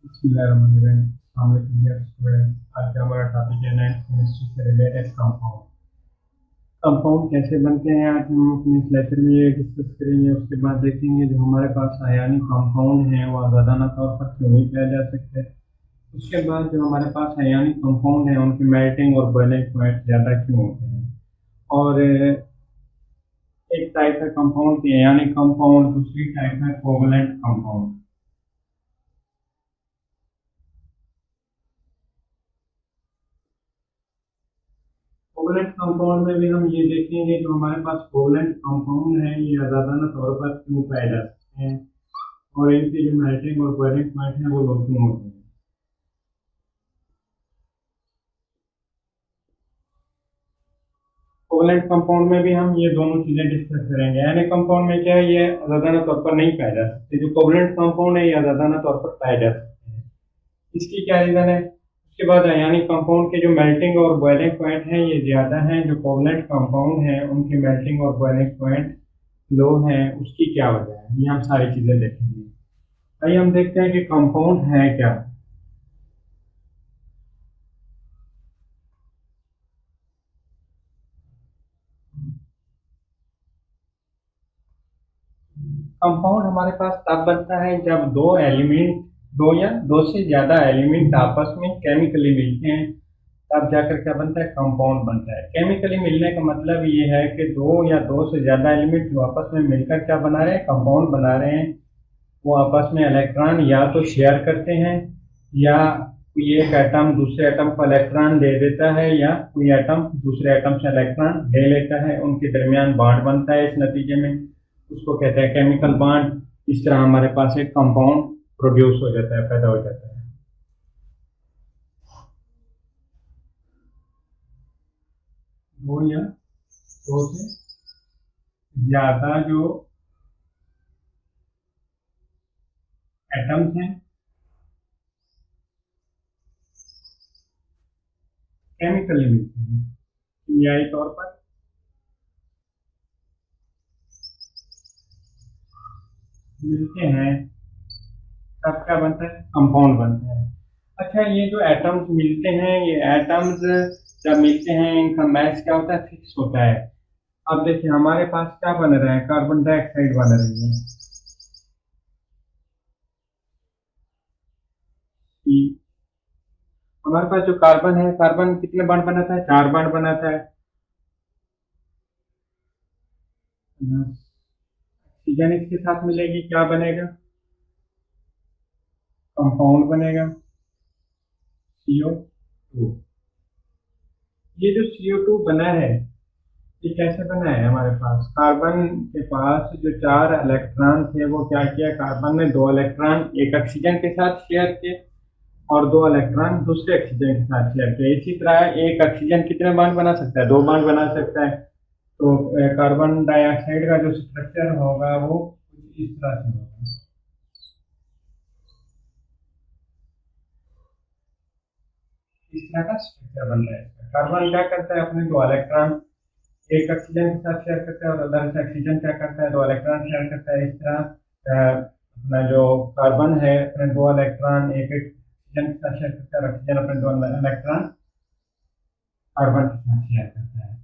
Student, आज का हमारा टॉपिक है नाइन्थ केमिस्ट्री से रिलेटेड कंपाउंड। कंपाउंड कैसे बनते हैं आज हम अपने इस लेक्चर में ये डिस्कस करेंगे। उसके बाद देखेंगे जो हमारे पास आयनिक कंपाउंड हैं वो आज़ादाना तौर पर क्यों नहीं पाए जा सकते। उसके बाद जो हमारे पास आयनिक कंपाउंड हैं उनकी मेल्टिंग और बॉइलिंग पॉइंट ज़्यादा क्यों होते हैं। और एक टाइप है कंपाउंड की आयनिक कंपाउंड, दूसरी टाइप है कोवलेंट कंपाउंड। कोवलेंट कंपाउंड में भी हम ये देखेंगे जो हमारे पास कोवलेंट कंपाउंड है ये आज़ादाना तौर पर क्यों पाए जा सकते हैं और इनकी जो मेल्टिंग और बॉइलिंग पॉइंट है वो लो क्यों होते हैं। कोवलेंट कंपाउंड में भी हम ये दोनों चीजें डिस्कस करेंगे। यानी कंपाउंड में क्या है, ये आज़ादाना तौर पर नहीं पाए जा सकते। जो कोवलेंट कंपाउंड है ये आज़ादाना तौर पर पाए जा सकते हैं। इसकी क्या रीजन है। उसके बाद यानी कंपाउंड के जो मेल्टिंग और बॉइलिंग पॉइंट हैं ये ज्यादा हैं। जो कोवलेंट कंपाउंड है उनकी मेल्टिंग और बॉइलिंग पॉइंट लो हैं, उसकी क्या वजह है, ये हम सारी चीजें देखेंगे। आइए हम देखते हैं कि कंपाउंड है क्या। कंपाउंड हमारे पास तब बनता है जब दो या दो से ज्यादा एलिमेंट आपस में केमिकली मिलते हैं, तब जाकर क्या बनता है, कंपाउंड बनता है। केमिकली मिलने का मतलब ये है कि दो या दो से ज्यादा एलिमेंट जो आपस में मिलकर क्या बना रहे हैं, कंपाउंड बना रहे हैं। वो आपस में इलेक्ट्रॉन या तो शेयर करते हैं या कोई एक एटम दूसरे एटम को इलेक्ट्रॉन दे देता है या कोई एटम दूसरे एटम से इलेक्ट्रॉन ले लेता है। उनके दरमियान बॉन्ड बनता है। इस नतीजे में उसको कहते हैं केमिकल बॉन्ड। इस तरह हमारे पास एक कंपाउंड प्रोड्यूस हो जाता है, पैदा हो जाता है। दो या दो से ज्यादा जो एटम्स हैं केमिकली मिलते हैं, किमियाई तौर पर मिलते हैं, तब क्या बनता है, कंपाउंड बनता है। अच्छा, ये जो एटम्स मिलते हैं, ये एटम्स जब मिलते हैं इनका मैच क्या होता है, फिक्स होता है। अब देखिए हमारे पास क्या बन रहा है, कार्बन डाइऑक्साइड बन रही है कि हमारे पास जो कार्बन है, कार्बन कितने बार बनाता है, चार बार बनाता है। ऑक्सीजन इसके साथ मिलेगी, क्या बनेगा, कंपाउंड बनेगा, CO2। ये जो CO2 बना है ये कैसे बना है, हमारे पास कार्बन के पास जो चार इलेक्ट्रॉन थे वो क्या किया, कार्बन ने दो इलेक्ट्रॉन एक ऑक्सीजन के साथ शेयर किए और दो इलेक्ट्रॉन दूसरे ऑक्सीजन के साथ शेयर किए। इसी तरह एक ऑक्सीजन कितने बार बना सकता है, दो बार बना सकता है। तो कार्बन डाइऑक्साइड का जो स्ट्रक्चर होगा वो कुछ इस तरह से होगा। इस तरह का स्ट्रक्चर बनता है इसका। कार्बन क्या करता है, अपने दो इलेक्ट्रॉन एक ऑक्सीजन के साथ शेयर करता है और अदर से ऑक्सीजन क्या करता है, दो इलेक्ट्रॉन शेयर करता है। इस तरह अपना जो कार्बन है अपने दो इलेक्ट्रॉन एक एक ऑक्सीजन के साथ शेयर करता है और ऑक्सीजन अपने दो इलेक्ट्रॉन कार्बन के साथ शेयर करता है।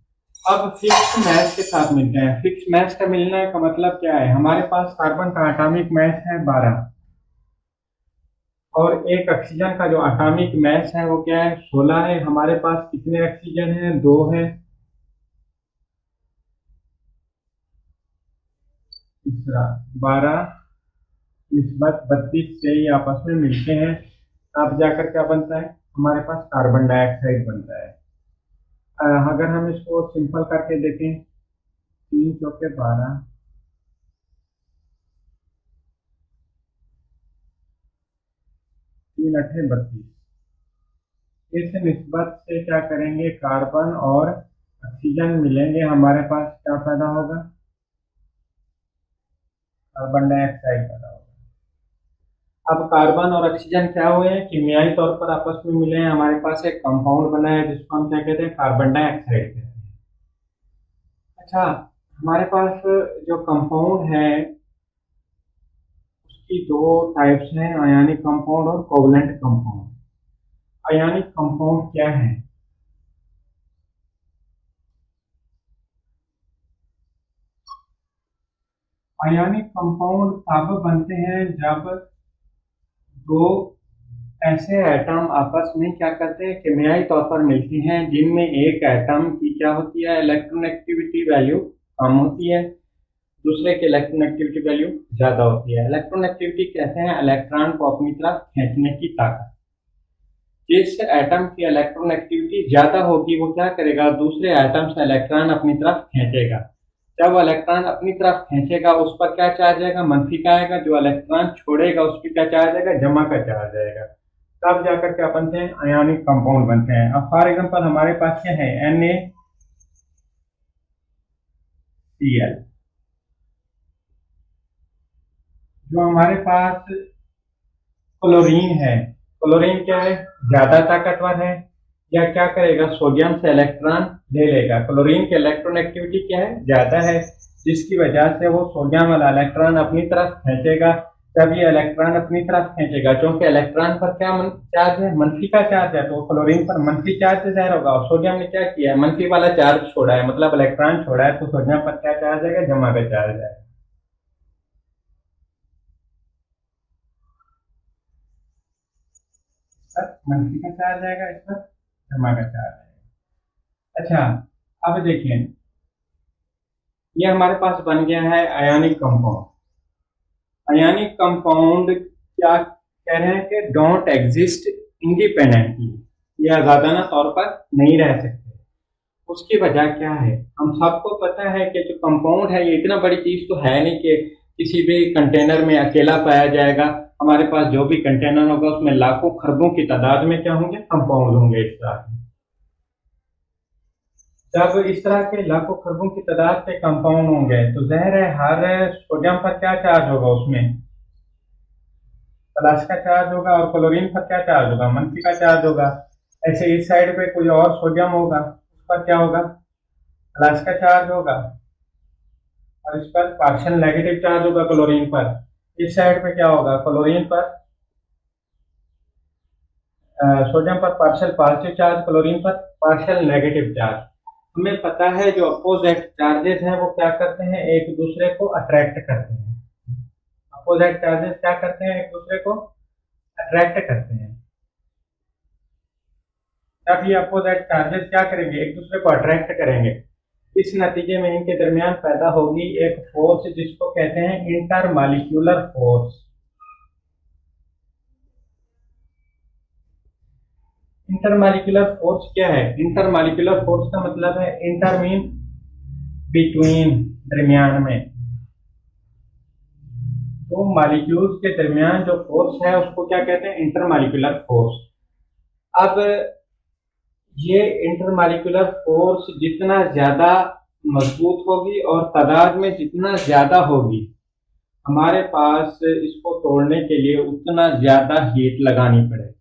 अब फिक्स मैच के साथ मिलते हैं। फिक्स मैच का मिलने का मतलब क्या है, हमारे पास कार्बन का एटॉमिक मैच है 12 और एक ऑक्सीजन का जो एटॉमिक मैच है वो क्या है, 16 है। हमारे पास कितने ऑक्सीजन है, दो है। तीसरा 12 निस्बत 32 से ही आपस में मिलते हैं, तब जाकर क्या बनता है, हमारे पास कार्बन डाइऑक्साइड बनता है। अगर हम इसको सिंपल करके देखें, तीन चौके 12, तीन अठे 32। इस निस्बत से क्या करेंगे, कार्बन और ऑक्सीजन मिलेंगे, हमारे पास क्या पैदा होगा, कार्बन डाइऑक्साइड पैदा होगा। अब कार्बन और ऑक्सीजन क्या हुए हैं, कीमियाई तौर पर आपस में मिले हैं, हमारे पास एक कंपाउंड बना है जिसको हम क्या कहते हैं, कार्बन डाइऑक्साइड कहते हैं। अच्छा, हमारे पास जो कंपाउंड है उसकी दो टाइप्स हैं, आयनिक कंपाउंड और कोवलेंट कंपाउंड। आयनिक कंपाउंड क्या है? आयनिक कंपाउंड तब बनते हैं जब दो ऐसे एटम आपस में क्या करते हैं, केमियाई तौर पर मिलते हैं, जिनमें एक एटम की क्या होती है, इलेक्ट्रोनेगेटिविटी वैल्यू कम होती है, दूसरे की इलेक्ट्रोनेगेटिविटी वैल्यू ज्यादा होती है। इलेक्ट्रोनेगेटिविटी कहते हैं इलेक्ट्रॉन को अपनी तरफ खींचने की ताकत। जिस एटम की इलेक्ट्रोनेगेटिविटी ज्यादा होगी वो क्या करेगा, दूसरे एटम से इलेक्ट्रॉन अपनी तरफ खींचेगा। जब वो इलेक्ट्रॉन अपनी तरफ खींचेगा उस पर क्या चार्ज आएगा, मंफी का आएगा। जो इलेक्ट्रॉन छोड़ेगा उस पर क्या चार्ज आएगा, जमा का चार्ज आएगा। तब जाकर क्या बनते हैं, आयनिक कंपाउंड बनते हैं। अब फॉर एग्जांपल हमारे पास क्या है, NaCl। जो हमारे पास क्लोरीन है, क्लोरीन क्या है, ज्यादा ताकतवर है, या क्या करेगा, सोडियम से इलेक्ट्रॉन ले लेगा। क्लोरीन की इलेक्ट्रोनेगेटिविटी क्या है, ज्यादा है, जिसकी वजह से वो सोडियम वाला इलेक्ट्रॉन अपनी तरफ खींचेगा। जब ये इलेक्ट्रॉन अपनी तरफ खींचेगा, क्योंकि इलेक्ट्रॉन पर क्या चार्ज है, मंफी का चार्ज है, तो क्लोरीन पर मंफी चार्ज जाहिर होगा। और सोडियम ने क्या किया है, मंफी वाला चार्ज छोड़ा है, मतलब इलेक्ट्रॉन छोड़ा है, तो सोडियम पर क्या चार्ज आएगा, जमा का चार्ज आएगा। मंफी का चार्ज आएगा, इस पर जमा का चार्ज आएगा। अच्छा, अब देखिए, ये हमारे पास बन गया है आयनिक कंपाउंड। आयनिक कंपाउंड क्या कह रहे हैं कि डोंट एग्जिस्ट इंडिपेंडेंटली, या आजादाना तौर पर नहीं रह सकते। उसकी वजह क्या है, हम सबको पता है कि जो कंपाउंड है ये इतना बड़ी चीज तो है नहीं कि किसी भी कंटेनर में अकेला पाया जाएगा। हमारे पास जो भी कंटेनर होगा उसमें लाखों खरबों की तादाद में क्या होंगे, कंपाउंड होंगे। इस तरह के जब इस तरह के लाखों खरबों की तादाद के कंपाउंड होंगे तो जाहिर है हर सोडियम पर क्या चार्ज होगा, उसमें प्लस का चार्ज होगा, और क्लोरीन पर क्या चार्ज होगा, मंफी का चार्ज होगा। ऐसे इस साइड पे कोई और सोडियम होगा, उस पर क्या होगा, प्लस का चार्ज होगा, और इस पर पार्शियल नेगेटिव चार्ज होगा क्लोरीन पर। इस साइड पे क्या होगा, क्लोरीन पर सोडियम पर पार्शियल पॉजिटिव चार्ज, क्लोरीन पर पार्शियल नेगेटिव चार्ज। हमें पता है जो अपोजिट चार्जेस हैं वो क्या करते हैं, एक दूसरे को अट्रैक्ट करते हैं। अपोजिट चार्जेस क्या करते हैं, एक दूसरे को अट्रैक्ट करते हैं। जब ये अपोजिट चार्जेस क्या करेंगे, एक दूसरे को अट्रैक्ट करेंगे, इस नतीजे में इनके दरमियान पैदा होगी एक फोर्स जिसको कहते हैं इंटरमॉलिक्यूलर फोर्स। इंटरमॉलिक्यूलर फोर्स क्या है, इंटरमॉलिक्यूलर फोर्स का मतलब है इंटर मीन बिटवीन, दरमियान में। तो मॉलिक्यूल्स के दरमियान जो फोर्स है उसको क्या कहते हैं, इंटरमॉलिक्यूलर फोर्स। अब ये इंटरमॉलिक्यूलर फोर्स जितना ज्यादा मजबूत होगी और तादाद में जितना ज्यादा होगी, हमारे पास इसको तोड़ने के लिए उतना ज्यादा हीट लगानी पड़ेगी।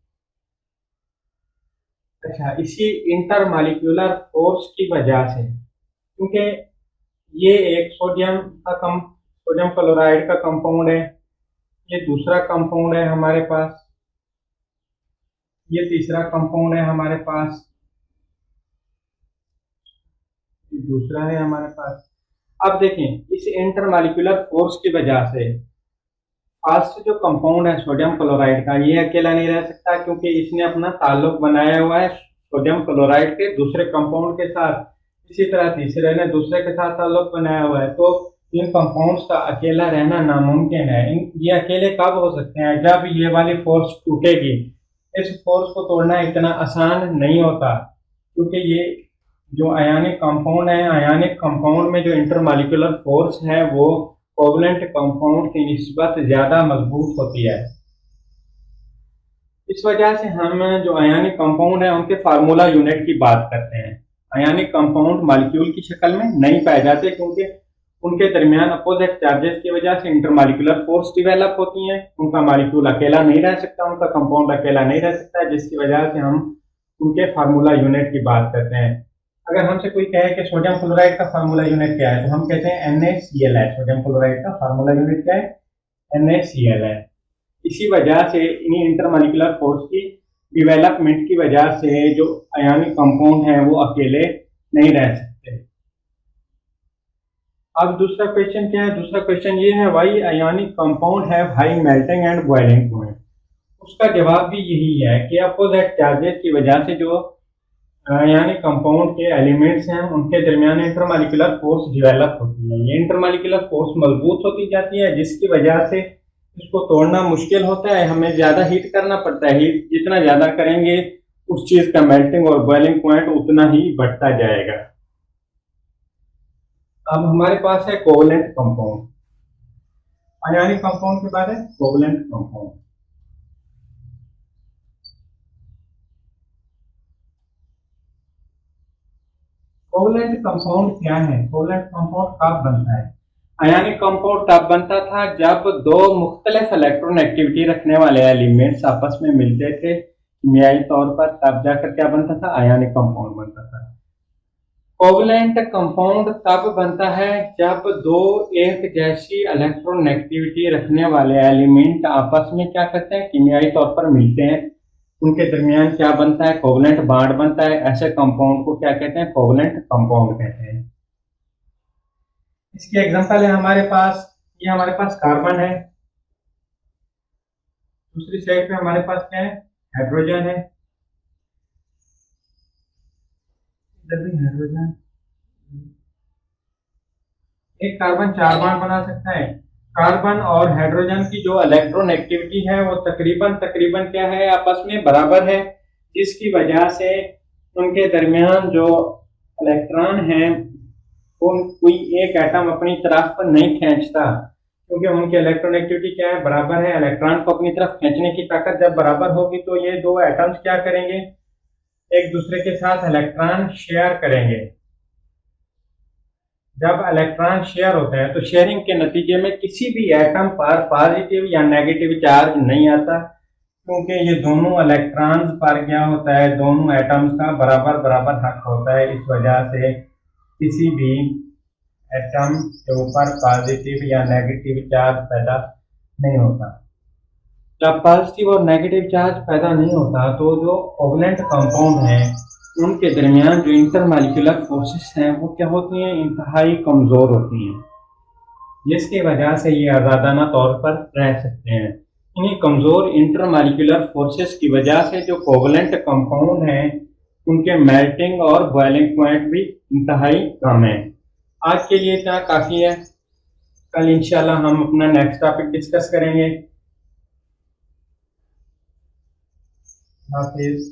अच्छा, इसी इंटरमॉलिक्यूलर फोर्स की वजह से, क्योंकि ये एक सोडियम क्लोराइड का कंपाउंड है, ये दूसरा कंपाउंड है हमारे पास, ये तीसरा कंपाउंड है हमारे पास, ये दूसरा है हमारे पास। अब देखें, इस इंटरमॉलिक्यूलर फोर्स की वजह से फर्स्ट जो कंपाउंड है सोडियम क्लोराइड का, ये अकेला नहीं रह सकता, क्योंकि इसने अपना ताल्लुक बनाया हुआ है सोडियम क्लोराइड के दूसरे कंपाउंड के साथ। इसी तरह तीसरे ने दूसरे के साथ ताल्लुक बनाया हुआ है। तो इन कंपाउंड्स का अकेला रहना नामुमकिन है। ये अकेले कब हो सकते हैं, जब ये वाली फोर्स टूटेगी। इस फोर्स को तोड़ना इतना आसान नहीं होता, क्योंकि ये जो आयनिक कंपाउंड है, आयनिक कंपाउंड में जो इंटरमॉलिक्यूलर फोर्स है वो कोवलेंट कंपाउंड की निस्बत ज्यादा मजबूत होती है। इस वजह से हम जो आयनिक कंपाउंड है उनके फार्मूला यूनिट की बात करते हैं। आयनिक कंपाउंड मॉलिक्यूल की शक्ल में नहीं पाए जाते, क्योंकि उनके दरमियान अपोजिट चार्जेस की वजह से इंटरमॉलिक्यूलर फोर्स डेवलप होती है। उनका मॉलिक्यूल अकेला नहीं रह सकता, उनका कंपाउंड अकेला नहीं रह सकता, जिसकी वजह से हम उनके फार्मूला यूनिट की बात करते हैं। अगर हमसे कोई कहे कि सोडियम क्लोराइड का फार्मूला यूनिट क्या है, तो हम कहते हैं NaCl है। सोडियम क्लोराइड का फार्मूला यूनिट क्या है, NaCl है। इसी वजह से इन्हीं इंटरमॉलिक्यूलर फोर्स की डेवलपमेंट की वजह से जो आयनिक कंपाउंड हैं वो अकेले नहीं रह सकते। अब दूसरा क्वेश्चन क्या है? दूसरा क्वेश्चन ये है, why ionic compound have high melting and boiling point. उसका जवाब भी यही है कि अपोजिट चार्जेस की वजह से जो आयनिक कंपाउंड के एलिमेंट्स हैं उनके दरमियान इंटरमॉलिक्यूलर फोर्स डेवलप होती है। ये इंटरमॉलिक्यूलर फोर्स मजबूत होती जाती है, जिसकी वजह से इसको तोड़ना मुश्किल होता है, हमें ज्यादा हीट करना पड़ता है। हीट जितना ज्यादा करेंगे उस चीज का मेल्टिंग और बॉइलिंग पॉइंट उतना ही बढ़ता जाएगा। अब हमारे पास है कोवलेंट कंपाउंड। आयनिक कंपाउंड के बाद है कोवलेंट कंपाउंड। कोवलेंट कंपाउंड क्या है? कोवलेंट कंपाउंड कब बनता है? आयनिक कंपाउंड तब बनता था जब दो मुख्तलिफ इलेक्ट्रॉन एक्टिविटी रखने वाले एलिमेंट्स आपस में मिलते थे केमियाई तौर पर, तब जाकर क्या बनता था? आयनिक कंपाउंड बनता था। कोवलेंट कंपाउंड तब बनता है जब दो एक जैसी इलेक्ट्रॉन एक्टिविटी रखने वाले एलिमेंट आपस में क्या करते हैं? केमियाई तौर पर मिलते हैं, उनके दरमियान क्या बनता है? कोवलेंट बॉन्ड बनता है। ऐसे कंपाउंड को क्या कहते हैं? कोवलेंट कंपाउंड कहते हैं। इसकी एग्जांपल है हमारे पास, ये हमारे पास कार्बन है, दूसरी साइड पे हमारे पास क्या है? हाइड्रोजन है, इधर भी हाइड्रोजन। एक कार्बन चार बॉन्ड बना सकता है। कार्बन और हाइड्रोजन की जो इलेक्ट्रॉन एक्टिविटी है वो तकरीबन तकरीबन क्या है? आपस में बराबर है, जिसकी वजह से उनके दरमियान जो इलेक्ट्रॉन है वो कोई एक एटम अपनी तरफ नहीं खींचता, क्योंकि उनकी इलेक्ट्रॉन एक्टिविटी क्या है? बराबर है। इलेक्ट्रॉन को अपनी तरफ खींचने की ताकत जब बराबर होगी तो ये दो एटम्स क्या करेंगे? एक दूसरे के साथ इलेक्ट्रॉन शेयर करेंगे। जब इलेक्ट्रॉन शेयर होता है तो शेयरिंग के नतीजे में किसी भी एटम पर पॉजिटिव या नेगेटिव चार्ज नहीं आता, क्योंकि ये दोनों इलेक्ट्रॉन्स पर क्या होता है? दोनों एटम्स का बराबर बराबर हक होता है। इस वजह से किसी भी एटम के ऊपर पॉजिटिव या नेगेटिव चार्ज पैदा नहीं होता। जब पॉजिटिव और नेगेटिव चार्ज पैदा नहीं होता तो जो कोवलेंट कंपाउंड हैं उनके दरमियान जो इंटरमॉलिक्यूलर फोर्सेस हैं वो क्या होती हैं? इंतहाई कमजोर होती हैं, जिसकी वजह से ये आज़ादाना तौर पर रह सकते हैं। इन्हीं कमजोर इंटरमॉलिक्यूलर फोर्सेस की वजह से जो कोवलेंट कंपाउंड हैं उनके मेल्टिंग और बॉइलिंग पॉइंट भी इंतहाई कम है। आज के लिए इतना काफी है। कल इंशाल्लाह हम अपना नेक्स्ट टॉपिक डिस्कस करेंगे। हाफिज।